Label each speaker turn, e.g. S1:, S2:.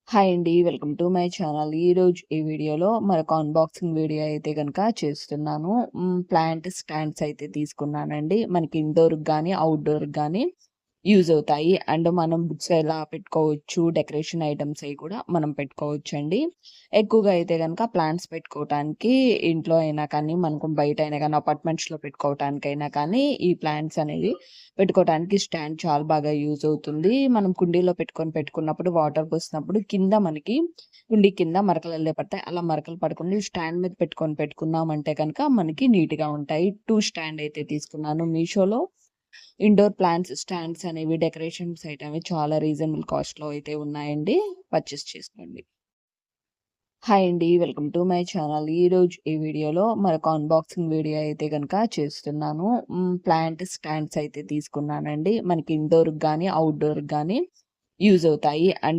S1: Hi అండి. Welcome to my channel. ఈరోజు ఈ వీడియోలో మరొక అన్బాక్సింగ్ వీడియో అయితే గనక చేస్తున్నాను. ప్లాంట్ స్టాండ్స్ అయితే తీసుకున్నానండి. మనకి ఇండోర్‌కి గానీ, ఔట్‌డోర్‌కి గానీ యూజ్ అవుతాయి. అండ్ మనం బుక్స్ ఎలా పెట్టుకోవచ్చు, డెకరేషన్ ఐటెమ్స్ అయి కూడా మనం పెట్టుకోవచ్చండి. ఎక్కువగా అయితే గనక ప్లాంట్స్ పెట్టుకోవటానికి ఇంట్లో అయినా కానీ, మనకు బయట అయినా గానీ, అపార్ట్మెంట్స్‌లో పెట్టుకోవటానికైనా కానీ, ఈ ప్లాంట్స్ అనేవి పెట్టుకోవటానికి స్టాండ్ చాలా బాగా యూజ్ అవుతుంది. మనం కుండీలో పెట్టుకున్నప్పుడు వాటర్ పోసినప్పుడు కింద మనకి కుండీ కింద మరకలల్లే పడతాయి. అలా మరకలు పడకుండా ఈ స్టాండ్ మీద పెట్టుకున్నామంటే గనక మనకి నీట్‌గా ఉంటాయి. 2 స్టాండ్ అయితే తీసుకున్నాను మీషోలో. ఇండోర్ ప్లాంట్స్ స్టాండ్స్ అనేవి డెకరేషన్స్ అనేవి చాలా రీజనబుల్ కాస్ట్‌లో అయితే ఉన్నాయండి. పర్చేస్ చేసుకోండి. హాయ్ అండి. Welcome to my channel. ఈరోజు ఈ వీడియోలో మరొక అన్బాక్సింగ్ వీడియో అయితే గనక చేస్తున్నాను. ప్లాంట్ స్టాండ్స్ అయితే తీసుకున్నానండి. మనకి ఇండోర్‌కి గానీ, ఔట్‌డోర్‌కి గానీ యూజ్ అవుతాయి. అండ్